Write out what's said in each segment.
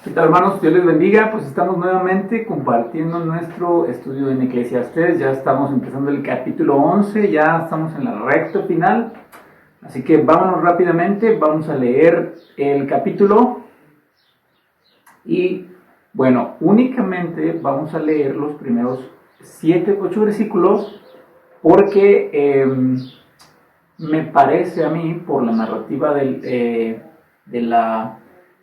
¿Qué tal, hermanos? Dios les bendiga. Pues estamos nuevamente compartiendo nuestro estudio en Eclesiastés. Ya estamos empezando el capítulo 11, ya estamos en la recta final. Así que vámonos rápidamente, vamos a leer el capítulo. Y bueno, únicamente vamos a leer los primeros 8 versículos porque me parece a mí, por la narrativa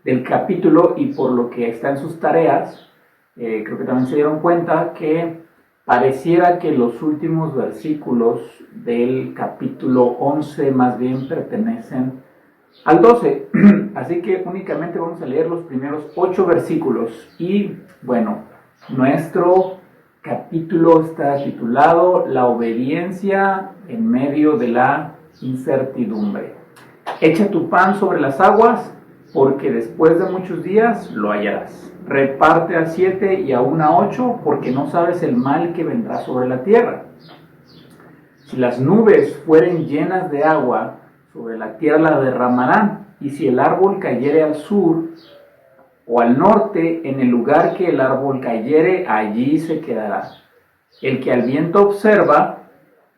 del capítulo y por lo que está en sus tareas, creo que también se dieron cuenta que pareciera que los últimos versículos del capítulo 11 más bien pertenecen al 12. Así que únicamente vamos a leer los primeros 8 versículos. Y bueno, nuestro capítulo está titulado La obediencia en medio de la incertidumbre. Echa tu pan sobre las aguas, porque después de muchos días lo hallarás. Reparte a 7 y aún a 8, porque no sabes el mal que vendrá sobre la tierra. Si las nubes fueren llenas de agua, sobre la tierra la derramarán, y si el árbol cayere al sur o al norte, en el lugar que el árbol cayere, allí se quedará. El que al viento observa,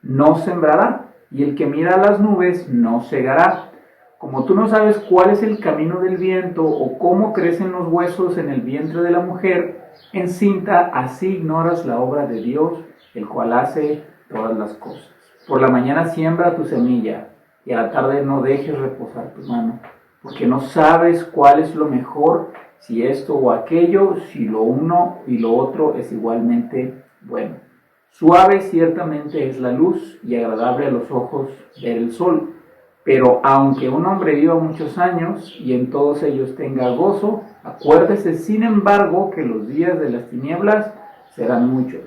no sembrará, y el que mira a las nubes, no segará. Como tú no sabes cuál es el camino del viento, o cómo crecen los huesos en el vientre de la mujer encinta, así ignoras la obra de Dios, el cual hace todas las cosas. Por la mañana siembra tu semilla, y a la tarde no dejes reposar tu mano, porque no sabes cuál es lo mejor, si esto o aquello, si lo uno y lo otro es igualmente bueno. Suave ciertamente es la luz, y agradable a los ojos ver el sol. Pero aunque un hombre viva muchos años, y en todos ellos tenga gozo, acuérdese sin embargo que los días de las tinieblas serán muchos.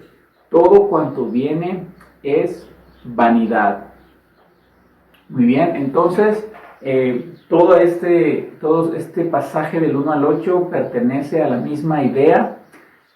Todo cuanto viene es vanidad. Muy bien, entonces todo este pasaje del 1 al 8 pertenece a la misma idea.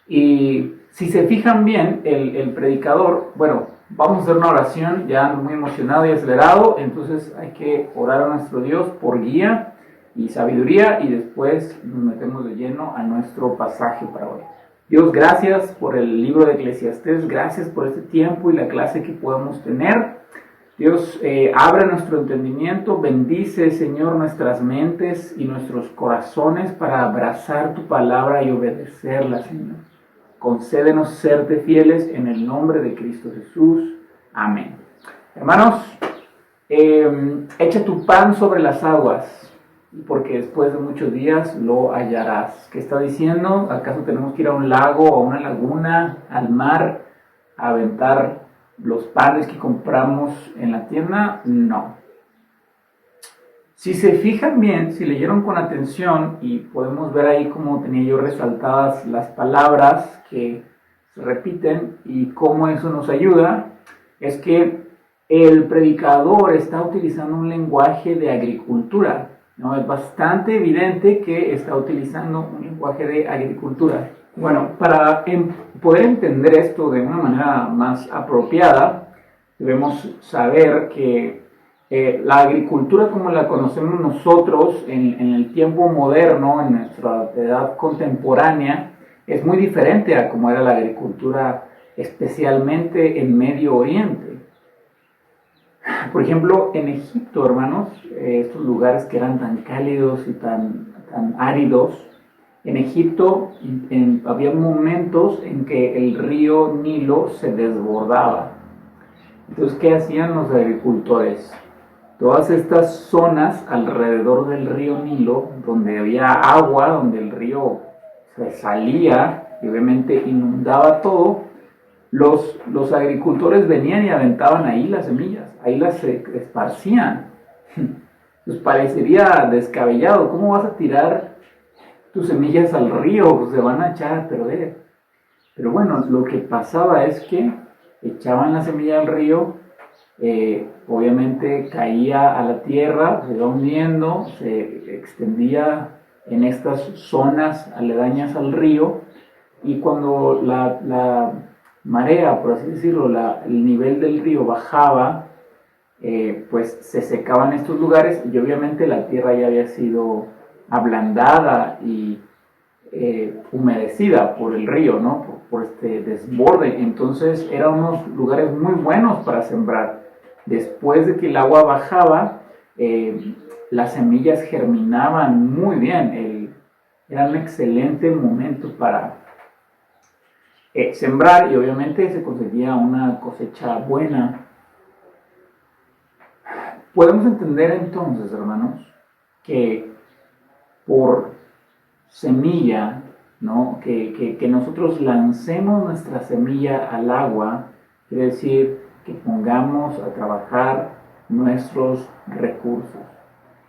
Y si se fijan bien, el predicador, bueno, vamos a hacer una oración, ya ando muy emocionado y acelerado, entonces hay que orar a nuestro Dios por guía y sabiduría, y después nos metemos de lleno a nuestro pasaje para hoy. Dios, gracias por el libro de Eclesiastés, gracias por este tiempo y la clase que podemos tener. Dios, abre nuestro entendimiento, bendice, Señor, nuestras mentes y nuestros corazones para abrazar tu palabra y obedecerla, Señor. Concédenos serte fieles en el nombre de Cristo Jesús. Amén. Hermanos, echa tu pan sobre las aguas, porque después de muchos días lo hallarás. ¿Qué está diciendo? ¿Acaso tenemos que ir a un lago, a una laguna, al mar, a aventar los panes que compramos en la tienda? No. Si se fijan bien, si leyeron con atención, y podemos ver ahí cómo tenía yo resaltadas las palabras que se repiten y cómo eso nos ayuda, es que el predicador está utilizando un lenguaje de agricultura, ¿no? Es bastante evidente que está utilizando un lenguaje de agricultura. Bueno, para poder entender esto de una manera más apropiada, debemos saber que la agricultura como la conocemos nosotros en el tiempo moderno, en nuestra edad contemporánea, es muy diferente a como era la agricultura especialmente en Medio Oriente. Por ejemplo, en Egipto, hermanos, estos lugares que eran tan cálidos y tan áridos, en Egipto había momentos en que el río Nilo se desbordaba. Entonces, ¿qué hacían los agricultores? Todas estas zonas alrededor del río Nilo, donde había agua, donde el río se salía y obviamente inundaba todo, los agricultores venían y aventaban ahí las semillas, ahí las esparcían. Pues parecería descabellado, ¿cómo vas a tirar tus semillas al río? Pues se van a echar a perder. Pero bueno, lo que pasaba es que echaban la semilla al río, obviamente caía a la tierra, se iba hundiendo, se extendía en estas zonas aledañas al río, y cuando la marea, por así decirlo, el nivel del río bajaba, pues se secaban estos lugares, y obviamente la tierra ya había sido ablandada y humedecida por el río, ¿no? Por este desborde. Entonces eran unos lugares muy buenos para sembrar. Después de que el agua bajaba, las semillas germinaban muy bien. Era un excelente momento para sembrar, y obviamente se conseguía una cosecha buena. Podemos entender entonces, hermanos, que por semilla, ¿no? Que nosotros lancemos nuestra semilla al agua, quiere decir que pongamos a trabajar nuestros recursos.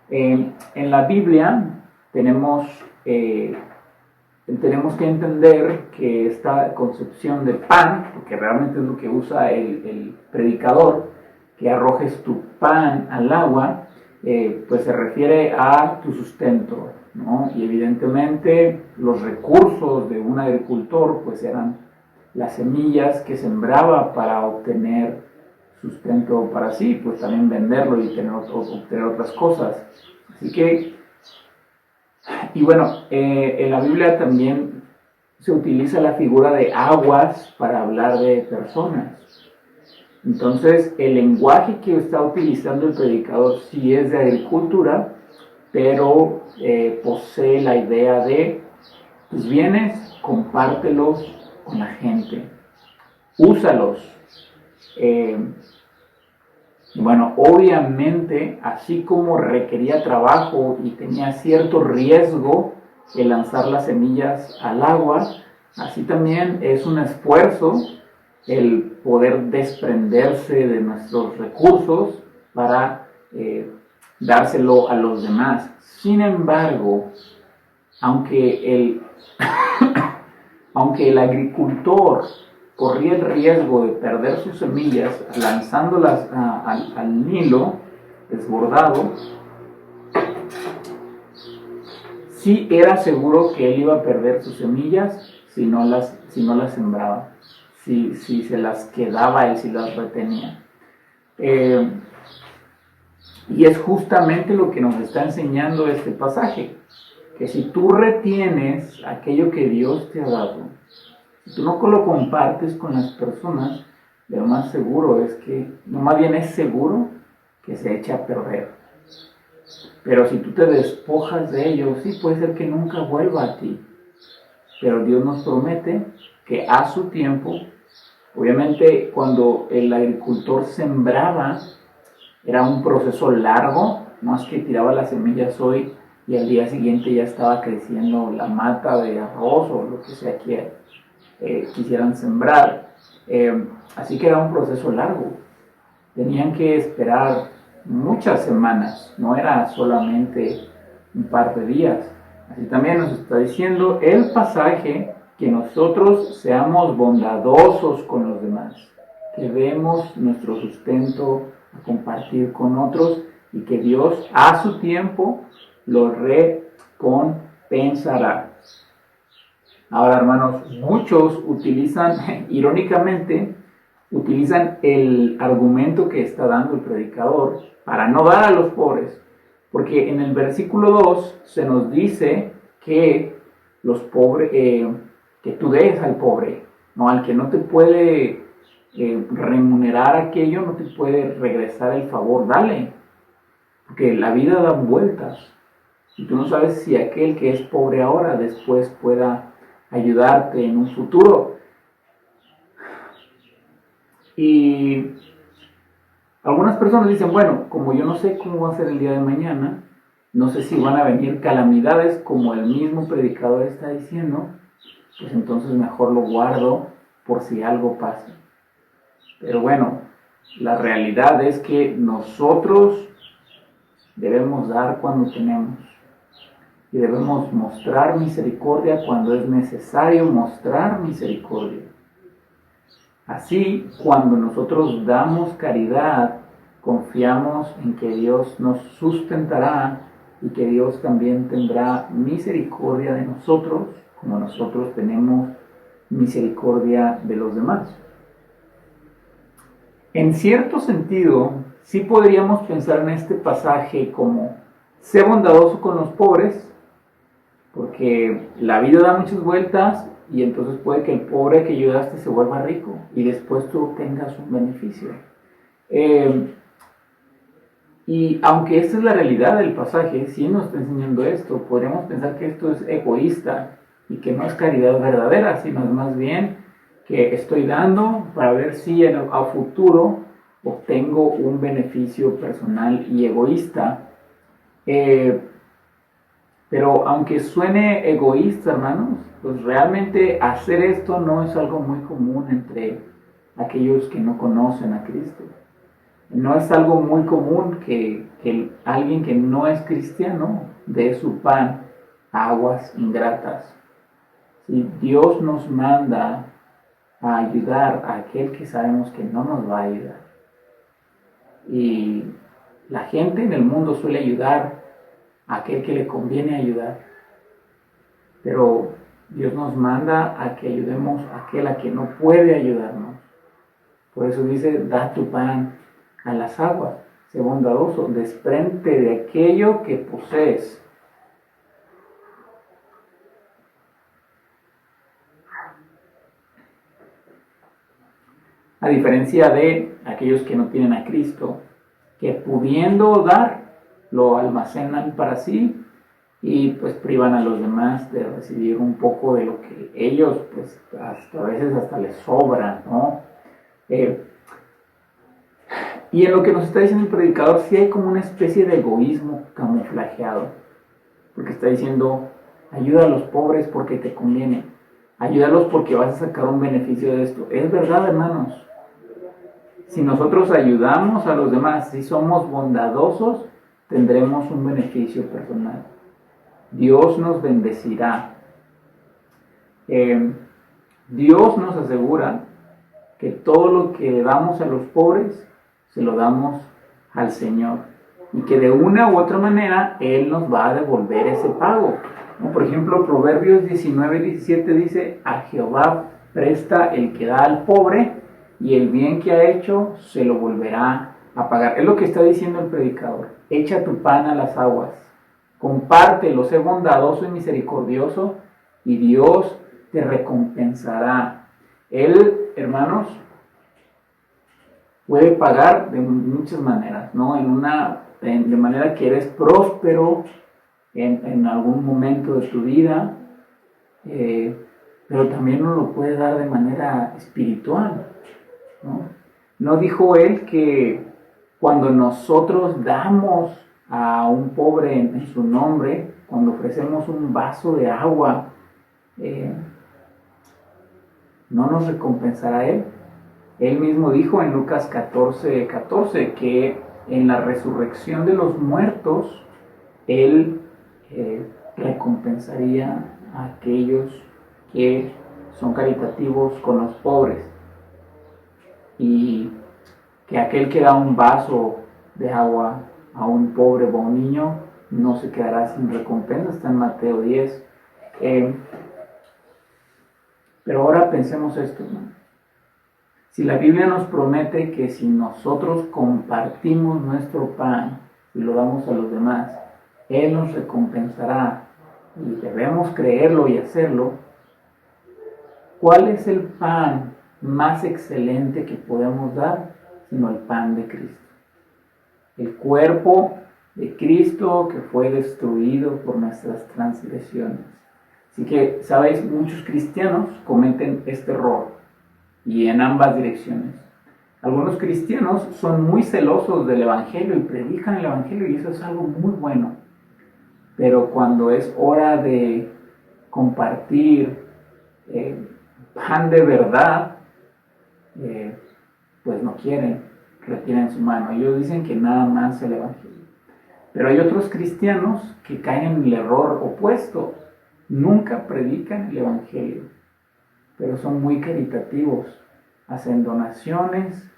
En la Biblia tenemos que entender que esta concepción de pan, porque realmente es lo que usa el predicador, que arrojes tu pan al agua, pues se refiere a tu sustento, ¿no? Y evidentemente los recursos de un agricultor pues eran las semillas que sembraba para obtener sustento para sí, pues también venderlo y obtener otras cosas. Así que, y bueno, en la Biblia también se utiliza la figura de aguas para hablar de personas. Entonces, el lenguaje que está utilizando el predicador sí es de agricultura, pero posee la idea de tus bienes, compártelos con la gente, úsalos. Bueno, obviamente, así como requería trabajo y tenía cierto riesgo el lanzar las semillas al agua, así también es un esfuerzo el poder desprenderse de nuestros recursos para dárselo a los demás. Sin embargo, aunque el agricultor corría el riesgo de perder sus semillas lanzándolas al Nilo desbordado, sí era seguro que él iba a perder sus semillas si no las sembraba, si se las quedaba él, si las retenía. Y es justamente lo que nos está enseñando este pasaje, que si tú retienes aquello que Dios te ha dado, si tú no lo compartes con las personas, lo más seguro es que, no, más bien es seguro que se eche a perder. Pero si tú te despojas de ello, sí puede ser que nunca vuelva a ti. Pero Dios nos promete que a su tiempo, obviamente cuando el agricultor sembraba, era un proceso largo, no es que tiraba las semillas hoy y al día siguiente ya estaba creciendo la mata de arroz o lo que sea que quisieran sembrar. Así que era un proceso largo. Tenían que esperar muchas semanas, no era solamente un par de días. Así también nos está diciendo el pasaje que nosotros seamos bondadosos con los demás, que demos nuestro sustento a compartir con otros y que Dios a su tiempo lo recompensará. Ahora, hermanos, muchos irónicamente, utilizan el argumento que está dando el predicador para no dar a los pobres, porque en el versículo 2 se nos dice que los pobres, que tú des al pobre, no, al que no te puede remunerar aquello, no te puede regresar el favor, dale, porque la vida da vueltas y tú no sabes si aquel que es pobre ahora después pueda ayudarte en un futuro. Y algunas personas dicen, bueno, como yo no sé cómo va a ser el día de mañana, no sé si van a venir calamidades como el mismo predicador está diciendo, pues entonces mejor lo guardo por si algo pasa. Pero bueno, la realidad es que nosotros debemos dar cuando tenemos. Y debemos mostrar misericordia cuando es necesario mostrar misericordia. Así, cuando nosotros damos caridad, confiamos en que Dios nos sustentará y que Dios también tendrá misericordia de nosotros, como nosotros tenemos misericordia de los demás. En cierto sentido, sí podríamos pensar en este pasaje como: sé bondadoso con los pobres, porque la vida da muchas vueltas y entonces puede que el pobre que ayudaste se vuelva rico y después tú obtengas un beneficio. Y aunque esta es la realidad del pasaje, si nos está enseñando esto, podríamos pensar que esto es egoísta y que no es caridad verdadera, sino es más bien que estoy dando para ver si a futuro obtengo un beneficio personal y egoísta. Pero aunque suene egoísta, hermanos, pues realmente hacer esto no es algo muy común entre aquellos que no conocen a Cristo. No es algo muy común que alguien que no es cristiano dé su pan a aguas ingratas. Si Dios nos manda a ayudar a aquel que sabemos que no nos va a ayudar. Y la gente en el mundo suele ayudar a aquel que le conviene ayudar. Pero Dios nos manda a que ayudemos a aquel a que no puede ayudarnos. Por eso dice, da tu pan a las aguas, sé bondadoso, desprende de aquello que posees. A diferencia de aquellos que no tienen a Cristo, que pudiendo dar, lo almacenan para sí y pues privan a los demás de recibir un poco de lo que ellos pues a veces hasta les sobra, ¿no? Y en lo que nos está diciendo el predicador sí hay como una especie de egoísmo camuflajeado, porque está diciendo, ayuda a los pobres porque te conviene, ayúdalos porque vas a sacar un beneficio de esto. Es verdad, hermanos. Si nosotros ayudamos a los demás, si somos bondadosos, tendremos un beneficio personal. Dios nos bendecirá. Dios nos asegura que todo lo que le damos a los pobres, se lo damos al Señor. Y que de una u otra manera, Él nos va a devolver ese pago. Por ejemplo, Proverbios 19:17 dice, a Jehová presta el que da al pobre, y el bien que ha hecho se lo volverá a pagar. Es lo que está diciendo el predicador. Echa tu pan a las aguas, compártelo, sé bondadoso y misericordioso, y Dios te recompensará. Él, hermanos, puede pagar de muchas maneras, ¿no? De manera que eres próspero en algún momento de tu vida, pero también nos lo puede dar de manera espiritual, ¿no? ¿No dijo él que cuando nosotros damos a un pobre en su nombre, cuando ofrecemos un vaso de agua, no nos recompensará él? Él mismo dijo en Lucas 14:14 que en la resurrección de los muertos, Él recompensaría a aquellos que son caritativos con los pobres. Y que aquel que da un vaso de agua a un pobre o a un niño no se quedará sin recompensa. Está en Mateo 10. Pero ahora pensemos esto, ¿no? Si la Biblia nos promete que si nosotros compartimos nuestro pan y lo damos a los demás, Él nos recompensará y debemos creerlo y hacerlo, ¿cuál es el pan más excelente que podemos dar sino el pan de Cristo? El cuerpo de Cristo que fue destruido por nuestras transgresiones. Así que, ¿sabéis? Muchos cristianos cometen este error. Y en ambas direcciones. Algunos cristianos son muy celosos del Evangelio y predican el Evangelio y eso es algo muy bueno. Pero cuando es hora de compartir pan de verdad, pues no quieren, retienen su mano. Ellos dicen que nada más el Evangelio. Pero hay otros cristianos que caen en el error opuesto. Nunca predican el Evangelio, pero son muy caritativos, hacen donaciones,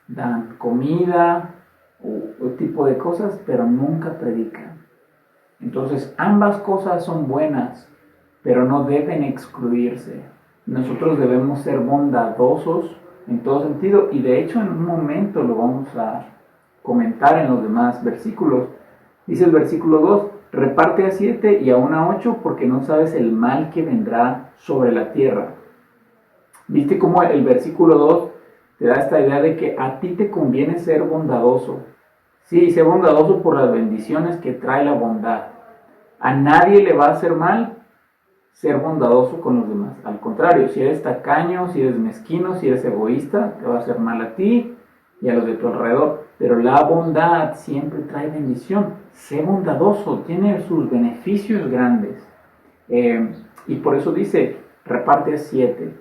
dan comida o tipo de cosas, pero nunca predican. Entonces ambas cosas son buenas, pero no deben excluirse. Nosotros debemos ser bondadosos en todo sentido, y de hecho en un momento lo vamos a comentar en los demás versículos. Dice el versículo 2, reparte a 7 y aún a 8 porque no sabes el mal que vendrá sobre la tierra. ¿Viste cómo el versículo 2 te da esta idea de que a ti te conviene ser bondadoso? Sí, sé bondadoso por las bendiciones que trae la bondad. A nadie le va a hacer mal ser bondadoso con los demás. Al contrario, si eres tacaño, si eres mezquino, si eres egoísta, te va a hacer mal a ti y a los de tu alrededor. Pero la bondad siempre trae bendición. Sé bondadoso, tiene sus beneficios grandes. Y por eso dice, reparte a 7.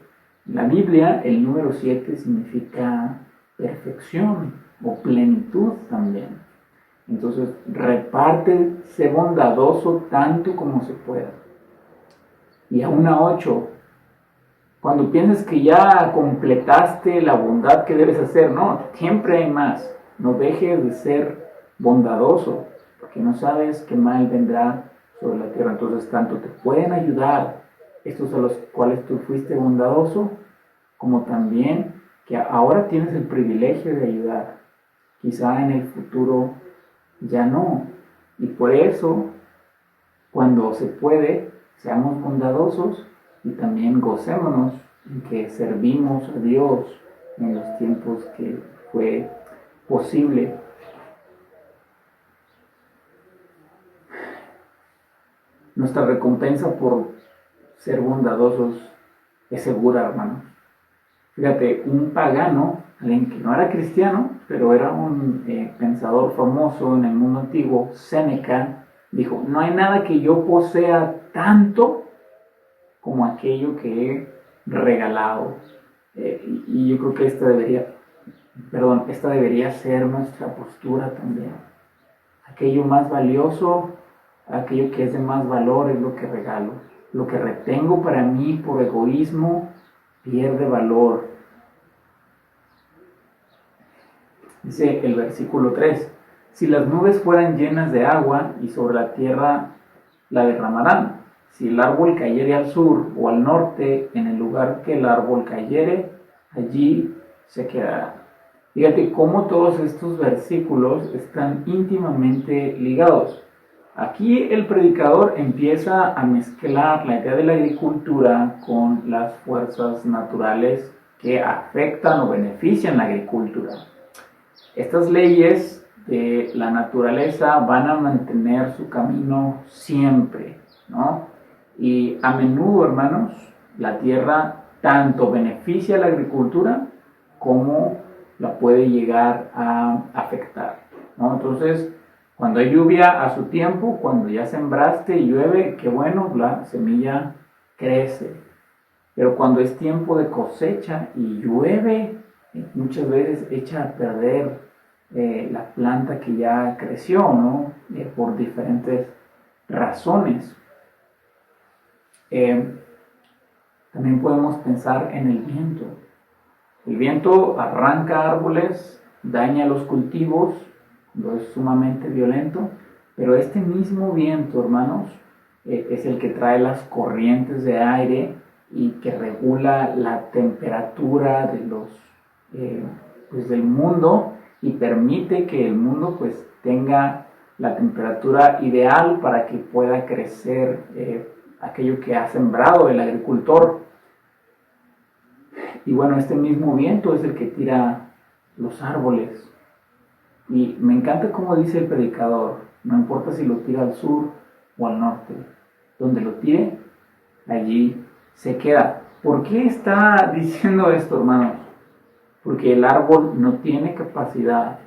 En la Biblia, el número 7 significa perfección o plenitud también. Entonces, reparte, sé bondadoso tanto como se pueda. Y aún a 8, cuando pienses que ya completaste la bondad que debes hacer, no, siempre hay más. No dejes de ser bondadoso, porque no sabes qué mal vendrá sobre la tierra. Entonces, tanto te pueden ayudar estos a los cuales tú fuiste bondadoso, como también que ahora tienes el privilegio de ayudar. Quizá en el futuro ya no. Y por eso, cuando se puede, seamos bondadosos y también gocémonos en que servimos a Dios en los tiempos que fue posible. Nuestra recompensa por ser bondadosos es segura, hermanos. Fíjate, un pagano, alguien que no era cristiano, pero era un pensador famoso en el mundo antiguo, Séneca, dijo, no hay nada que yo posea tanto como aquello que he regalado. Y yo creo que esta debería ser nuestra postura también. Aquello más valioso, aquello que es de más valor es lo que regalo. Lo que retengo para mí por egoísmo pierde valor. Dice el versículo 3, si las nubes fueran llenas de agua y sobre la tierra la derramarán, si el árbol cayere al sur o al norte, en el lugar que el árbol cayere, allí se quedará. Fíjate cómo todos estos versículos están íntimamente ligados. Aquí el predicador empieza a mezclar la idea de la agricultura con las fuerzas naturales que afectan o benefician la agricultura. Estas leyes de la naturaleza van a mantener su camino siempre, ¿no? Y a menudo, hermanos, la tierra tanto beneficia a la agricultura como la puede llegar a afectar, ¿no? Entonces, cuando hay lluvia a su tiempo, cuando ya sembraste y llueve, qué bueno, la semilla crece. Pero cuando es tiempo de cosecha y llueve, muchas veces echa a perder la planta que ya creció, ¿no? Por diferentes razones. También podemos pensar en el viento. El viento arranca árboles, daña los cultivos, lo es sumamente violento, pero este mismo viento, hermanos, es el que trae las corrientes de aire y que regula la temperatura de del mundo y permite que el mundo pues tenga la temperatura ideal para que pueda crecer aquello que ha sembrado el agricultor. Y bueno, este mismo viento es el que tira los árboles. Y me encanta cómo dice el predicador, no importa si lo tira al sur o al norte, donde lo tire, allí se queda. ¿Por qué está diciendo esto, hermanos? Porque el árbol no tiene capacidad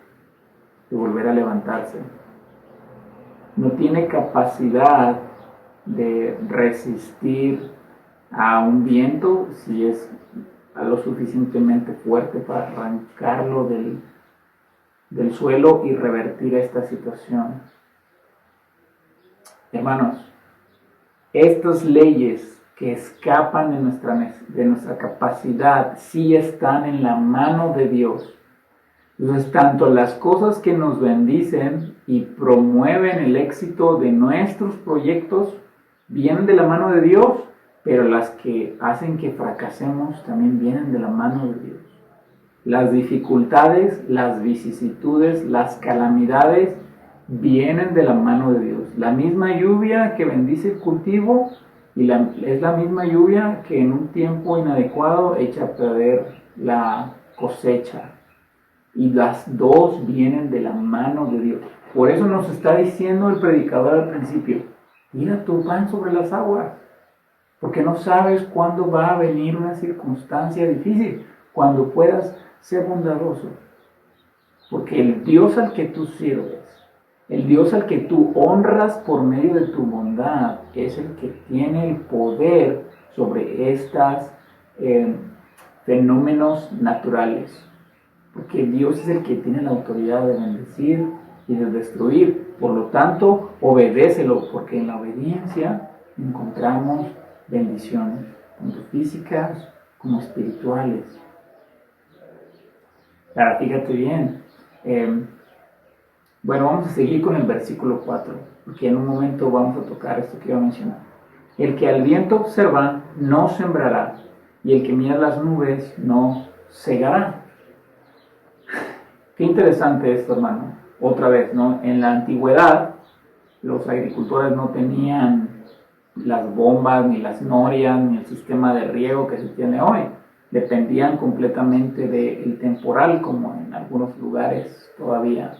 de volver a levantarse. No tiene capacidad de resistir a un viento si es lo suficientemente fuerte para arrancarlo del suelo y revertir esta situación. Hermanos, estas leyes que escapan de nuestra capacidad sí están en la mano de Dios. Entonces, tanto las cosas que nos bendicen y promueven el éxito de nuestros proyectos vienen de la mano de Dios, pero las que hacen que fracasemos también vienen de la mano de Dios. Las dificultades, las vicisitudes, las calamidades vienen de la mano de Dios. La misma lluvia que bendice el cultivo es la misma lluvia que en un tiempo inadecuado echa a perder la cosecha. Y las dos vienen de la mano de Dios. Por eso nos está diciendo el predicador al principio, tira tu pan sobre las aguas, porque no sabes cuándo va a venir una circunstancia difícil, cuando puedas ser bondadoso. Porque el Dios al que tú sirves, el Dios al que tú honras por medio de tu bondad, es el que tiene el poder sobre estos fenómenos naturales. Porque Dios es el que tiene la autoridad de bendecir y de destruir. Por lo tanto, obedécelo, porque en la obediencia encontramos bendiciones, tanto físicas como espirituales. Ahora, fíjate bien. Bueno, vamos a seguir con el versículo 4, porque en un momento vamos a tocar esto que iba a mencionar. El que al viento observa no sembrará, y el que mira las nubes no segará. Qué interesante esto, hermano. Otra vez, ¿no? En la antigüedad, los agricultores no tenían las bombas, ni las norias, ni el sistema de riego que se tiene hoy. Dependían completamente del temporal, como en algunos lugares todavía.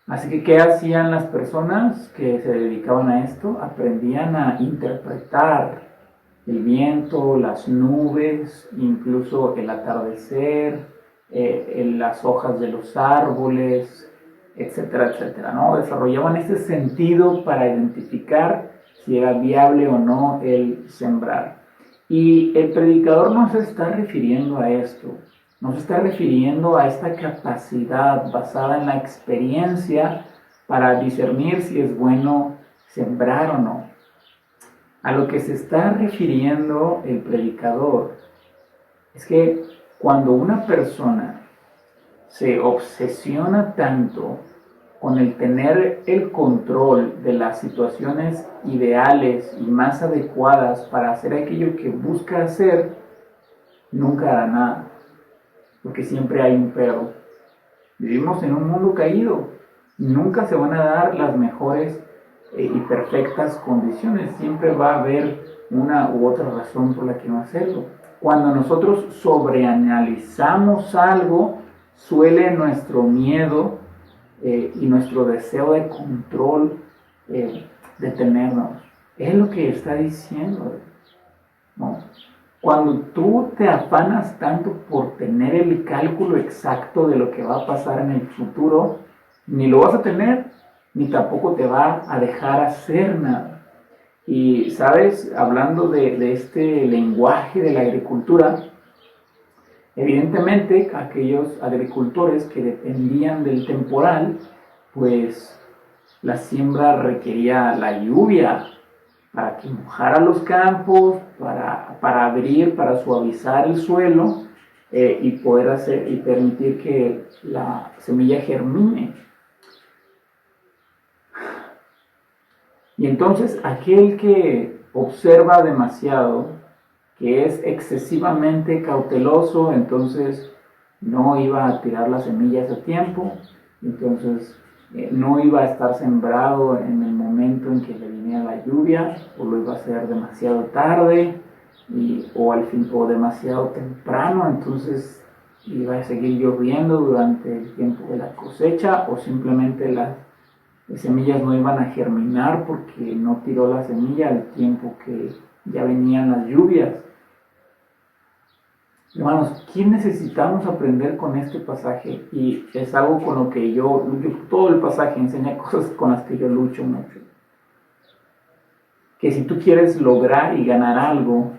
Así que, ¿qué hacían las personas que se dedicaban a esto? Aprendían a interpretar el viento, las nubes, incluso el atardecer, las hojas de los árboles, etcétera, etcétera, ¿no? Desarrollaban ese sentido para identificar si era viable o no el sembrar. Y el predicador no se está refiriendo a esto, no se está refiriendo a esta capacidad basada en la experiencia para discernir si es bueno sembrar o no. A lo que se está refiriendo el predicador es que cuando una persona se obsesiona tanto con el tener el control de las situaciones ideales y más adecuadas para hacer aquello que busca hacer, nunca hará nada, porque siempre hay un pero. Vivimos en un mundo caído, nunca se van a dar las mejores y perfectas condiciones, siempre va a haber una u otra razón por la que no hacerlo. Cuando nosotros sobreanalizamos algo, suele nuestro miedo y nuestro deseo de control detenernos. Es lo que está diciendo, ¿no? Cuando tú te afanas tanto por tener el cálculo exacto de lo que va a pasar en el futuro, ni lo vas a tener, ni tampoco te va a dejar hacer nada. Y, ¿sabes? Hablando de este lenguaje de la agricultura, evidentemente aquellos agricultores que dependían del temporal, pues la siembra requería la lluvia para que mojara los campos, para abrir, para suavizar el suelo y poder hacer y permitir que la semilla germine. Y entonces aquel que observa demasiado, que es excesivamente cauteloso, entonces no iba a tirar las semillas a tiempo, entonces no iba a estar sembrado en el momento en que le viniera la lluvia, o lo iba a hacer demasiado tarde, o demasiado temprano, entonces iba a seguir lloviendo durante el tiempo de la cosecha, o simplemente las semillas no iban a germinar porque no tiró la semilla al tiempo que ya venían las lluvias. Hermanos, ¿qué necesitamos aprender con este pasaje? Y es algo con lo que todo el pasaje enseña cosas con las que yo lucho mucho. Que si tú quieres lograr y ganar algo,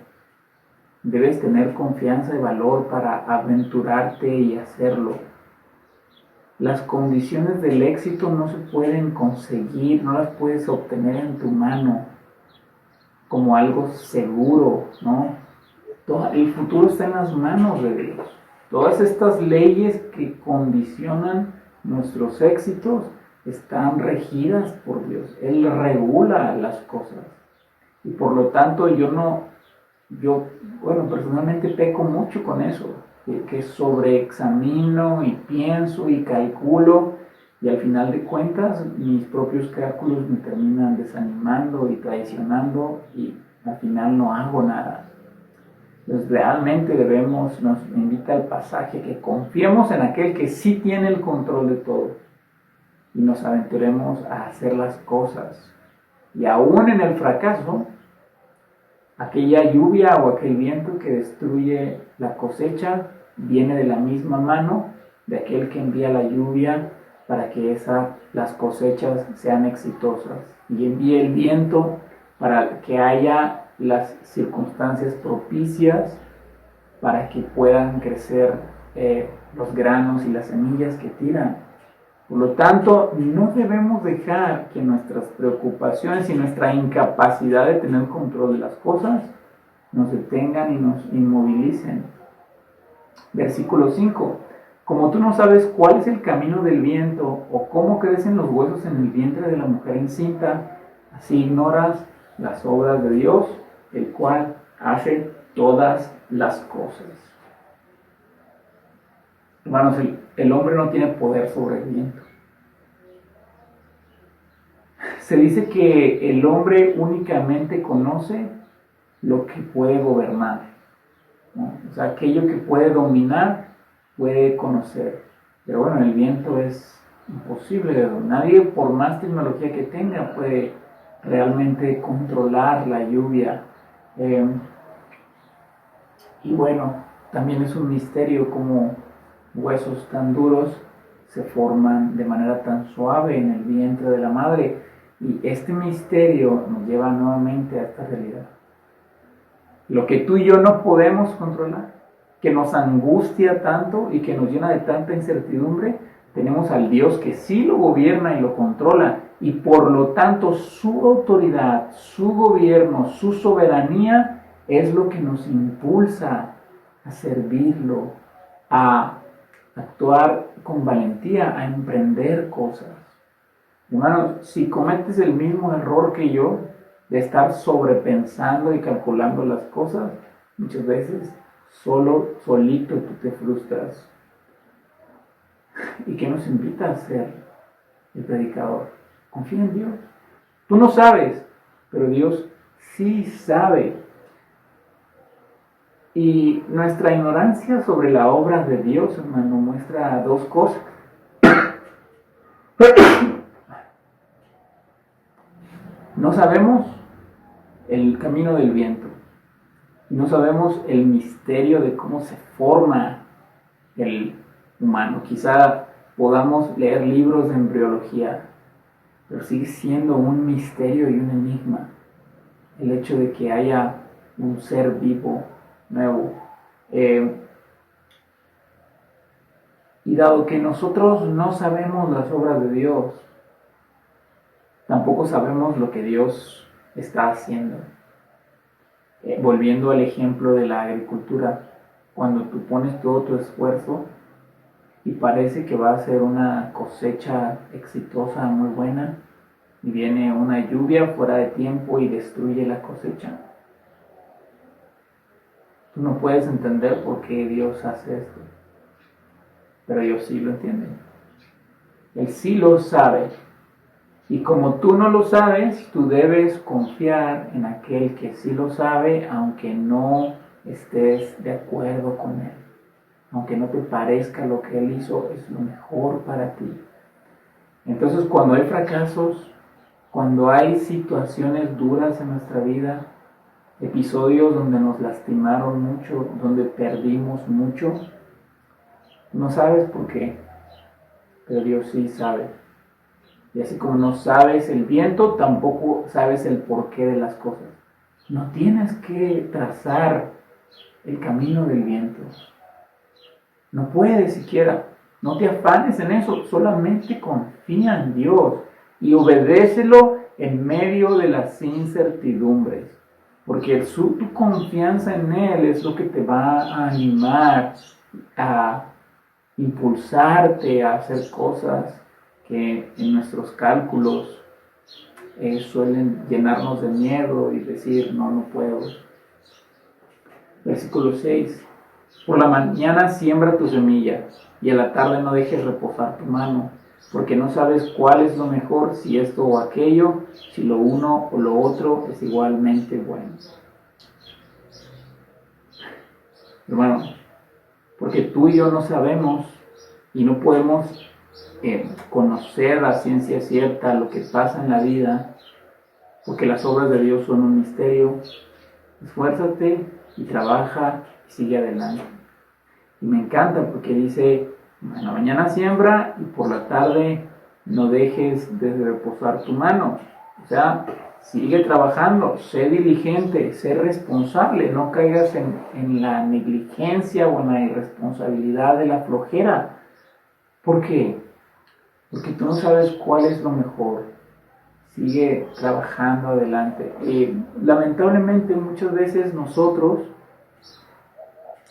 debes tener confianza y valor para aventurarte y hacerlo. Las condiciones del éxito no se pueden conseguir, no las puedes obtener en tu mano como algo seguro, ¿no? El futuro está en las manos de Dios. Todas estas leyes que condicionan nuestros éxitos están regidas por Dios. Él regula las cosas. Y por lo tanto personalmente peco mucho con eso, que sobreexamino y pienso y calculo y al final de cuentas mis propios cálculos me terminan desanimando y traicionando y al final no hago nada. Entonces realmente nos invita el pasaje que confiemos en aquel que sí tiene el control de todo y nos aventuremos a hacer las cosas. Y aún en el fracaso, aquella lluvia o aquel viento que destruye la cosecha viene de la misma mano de aquel que envía la lluvia para que las cosechas sean exitosas, y envíe el viento para que haya las circunstancias propicias para que puedan crecer los granos y las semillas que tiran. Por lo tanto, no debemos dejar que nuestras preocupaciones y nuestra incapacidad de tener control de las cosas nos detengan y nos inmovilicen. Versículo 5. Como tú no sabes cuál es el camino del viento o cómo crecen los huesos en el vientre de la mujer encinta, así ignoras las obras de Dios, el cual hace todas las cosas. Hermanos, el hombre no tiene poder sobre el viento. Se dice que el hombre únicamente conoce lo que puede gobernar, ¿no? O sea, aquello que puede dominar, puede conocer. Pero bueno, el viento es imposible. Nadie, por más tecnología que tenga, puede realmente controlar la lluvia. Y bueno, también es un misterio cómo huesos tan duros se forman de manera tan suave en el vientre de la madre. Y este misterio nos lleva nuevamente a esta realidad. Lo que tú y yo no podemos controlar, que nos angustia tanto y que nos llena de tanta incertidumbre, tenemos al Dios que sí lo gobierna y lo controla, y por lo tanto su autoridad, su gobierno, su soberanía es lo que nos impulsa a servirlo, a actuar con valentía, a emprender cosas. Hermanos, si cometes el mismo error que yo, de estar sobrepensando y calculando las cosas, muchas veces solito tú te frustras. ¿Y qué nos invita a hacer el predicador? Confía en Dios. Tú no sabes, pero Dios sí sabe. Y nuestra ignorancia sobre la obra de Dios, hermano, muestra dos cosas. No sabemos el camino del viento. No sabemos el misterio de cómo se forma el humano. Quizá podamos leer libros de embriología, pero sigue siendo un misterio y un enigma el hecho de que haya un ser vivo nuevo. Y dado que nosotros no sabemos las obras de Dios, tampoco sabemos lo que Dios está haciendo. Volviendo al ejemplo de la agricultura, cuando tú pones todo tu esfuerzo y parece que va a ser una cosecha exitosa, muy buena, y viene una lluvia fuera de tiempo y destruye la cosecha. Tú no puedes entender por qué Dios hace esto, pero Dios sí lo entiende. Él sí lo sabe. Y como tú no lo sabes, tú debes confiar en aquel que sí lo sabe, aunque no estés de acuerdo con él. Aunque no te parezca lo que él hizo es lo mejor para ti. Entonces, cuando hay fracasos, cuando hay situaciones duras en nuestra vida, episodios donde nos lastimaron mucho, donde perdimos mucho, no sabes por qué, pero Dios sí sabe. Y así como no sabes el viento, tampoco sabes el porqué de las cosas. No tienes que trazar el camino del viento. No puedes siquiera. No te afanes en eso. Solamente confía en Dios y obedécelo en medio de las incertidumbres. Porque tu confianza en Él es lo que te va a animar, a impulsarte a hacer cosas que en nuestros cálculos suelen llenarnos de miedo y decir, no puedo. Versículo 6. Por la mañana siembra tu semilla y a la tarde no dejes reposar tu mano, porque no sabes cuál es lo mejor, si esto o aquello, si lo uno o lo otro es igualmente bueno. Hermano, porque tú y yo no sabemos y no podemos conocer a ciencia cierta lo que pasa en la vida, porque las obras de Dios son un misterio. Esfuérzate y trabaja y sigue adelante. Y me encanta porque dice, en la mañana siembra y por la tarde no dejes de reposar tu mano. O sea, sigue trabajando, sé diligente, sé responsable, no caigas en la negligencia o en la irresponsabilidad de la flojera. ¿Por qué? Porque tú no sabes cuál es lo mejor. Sigue trabajando adelante. Lamentablemente muchas veces nosotros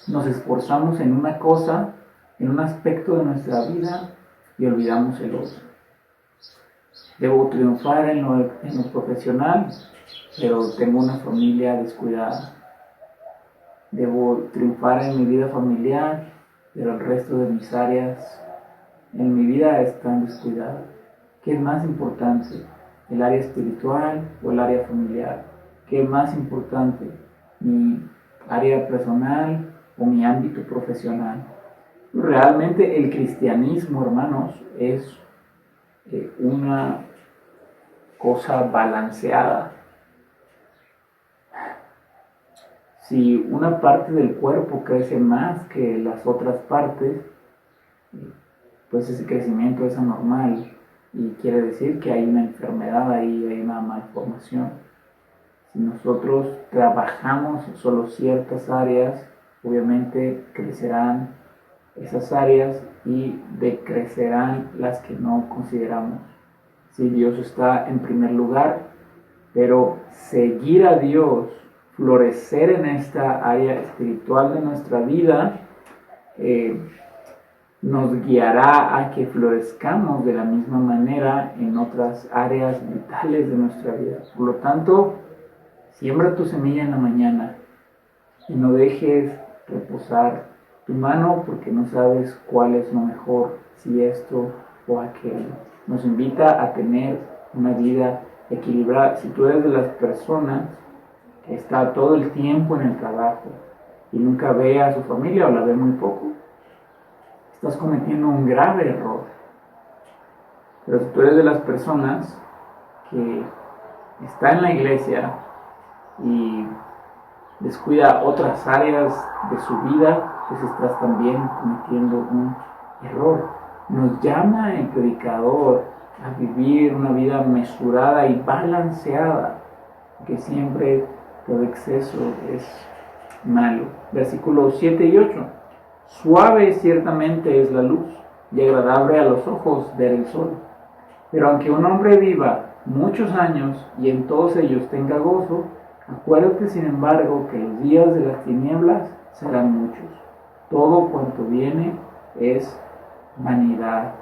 nos esforzamos en una cosa, en un aspecto de nuestra vida y olvidamos el otro. Debo triunfar en lo profesional, pero tengo una familia descuidada. Debo triunfar en mi vida familiar, pero el resto de mis áreas en mi vida están descuidadas. ¿Qué es más importante? ¿El área espiritual o el área familiar? ¿Qué es más importante? ¿Mi área personal o mi ámbito profesional? Realmente el cristianismo, hermanos, es una cosa balanceada. Si una parte del cuerpo crece más que las otras partes, pues ese crecimiento es anormal y quiere decir que hay una enfermedad ahí, hay una malformación. Si nosotros trabajamos solo ciertas áreas, obviamente crecerán esas áreas y decrecerán las que no consideramos. Si Dios está en primer lugar, pero seguir a Dios, florecer en esta área espiritual de nuestra vida, nos guiará a que florezcamos de la misma manera en otras áreas vitales de nuestra vida. Por lo tanto, siembra tu semilla en la mañana y no dejes reposar tu mano porque no sabes cuál es lo mejor, si esto o aquello. Nos invita a tener una vida equilibrada. Si tú eres de las personas que está todo el tiempo en el trabajo y nunca ve a su familia o la ve muy poco, estás cometiendo un grave error. Pero si tú eres de las personas que está en la iglesia y descuida otras áreas de su vida, pues estás también cometiendo un error. Nos llama el predicador a vivir una vida mesurada y balanceada, que siempre todo exceso es malo. Versículos 7 y 8. Suave ciertamente es la luz y agradable a los ojos ver el sol. Pero aunque un hombre viva muchos años y en todos ellos tenga gozo, acuérdate sin embargo que los días de las tinieblas serán muchos. Todo cuanto viene es vanidad.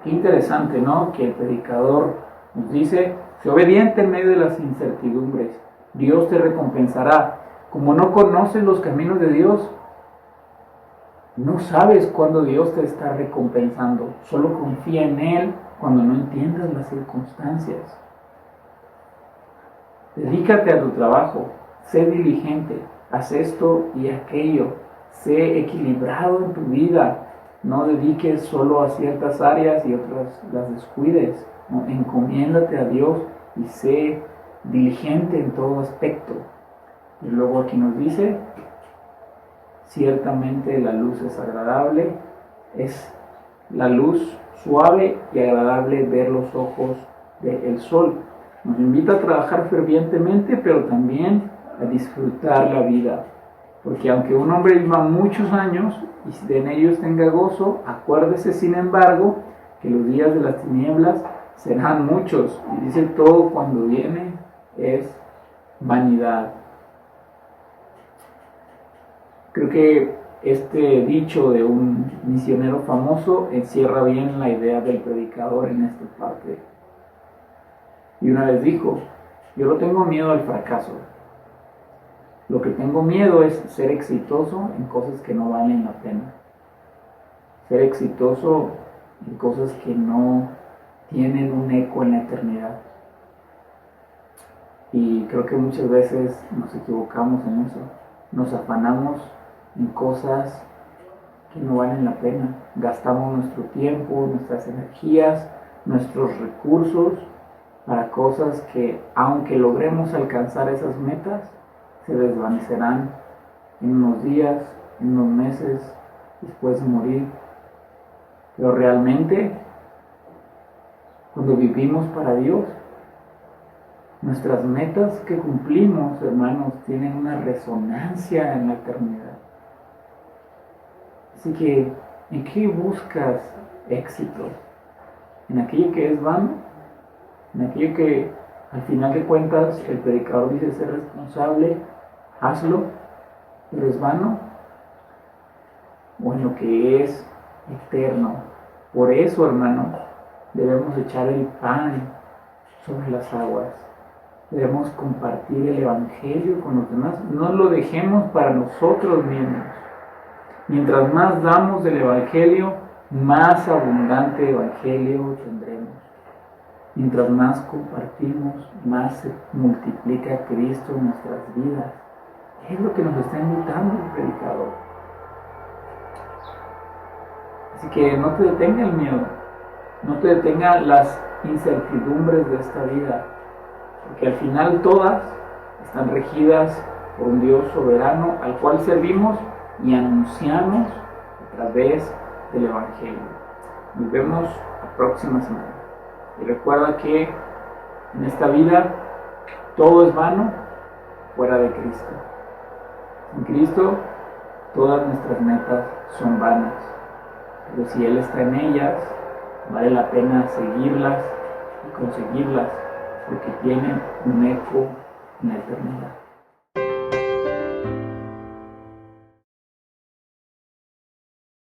Qué interesante, ¿no? Que el predicador nos dice, sé obediente en medio de las incertidumbres, Dios te recompensará. Como no conoces los caminos de Dios, no sabes cuándo Dios te está recompensando. Solo confía en Él cuando no entiendas las circunstancias. Dedícate a tu trabajo, sé diligente, haz esto y aquello, sé equilibrado en tu vida. No dediques solo a ciertas áreas y otras las descuides. No, encomiéndate a Dios y sé diligente en todo aspecto. Y luego aquí nos dice, ciertamente la luz es agradable, es la luz suave y agradable ver los ojos del sol. Nos invita a trabajar fervientemente, pero también a disfrutar la vida. Porque aunque un hombre viva muchos años y en ellos tenga gozo, acuérdese sin embargo que los días de las tinieblas serán muchos. Y dice todo cuando viene es vanidad. Creo que este dicho de un misionero famoso encierra bien la idea del predicador en esta parte. Y una vez dijo, yo no tengo miedo al fracaso. Lo que tengo miedo es ser exitoso en cosas que no valen la pena. Ser exitoso en cosas que no tienen un eco en la eternidad. Y creo que muchas veces nos equivocamos en eso. Nos afanamos en cosas que no valen la pena. Gastamos nuestro tiempo, nuestras energías, nuestros recursos para cosas que, aunque logremos alcanzar esas metas, se desvanecerán en unos días, en unos meses, después de morir. Pero realmente, cuando vivimos para Dios, nuestras metas que cumplimos, hermanos, tienen una resonancia en la eternidad. Así que, ¿en qué buscas éxito? ¿En aquello que es vano? ¿En aquello que, al final de cuentas, el predicador dice ser responsable? Hazlo, pero es vano. ¿O en lo que es eterno? Por eso, hermanos, debemos echar el pan sobre las aguas. Debemos compartir el Evangelio con los demás. No lo dejemos para nosotros mismos. Mientras más damos del Evangelio, más abundante Evangelio tendremos. Mientras más compartimos, más se multiplica Cristo en nuestras vidas. Es lo que nos está invitando el predicador. Así que no te detenga el miedo, no te detenga las incertidumbres de esta vida, porque al final todas están regidas por un Dios soberano al cual servimos y anunciamos a través del Evangelio. Nos vemos la próxima semana. Y recuerda que en esta vida todo es vano fuera de Cristo. En Cristo todas nuestras metas son vanas, pero si Él está en ellas, vale la pena seguirlas y conseguirlas, porque tienen un eco en la eternidad.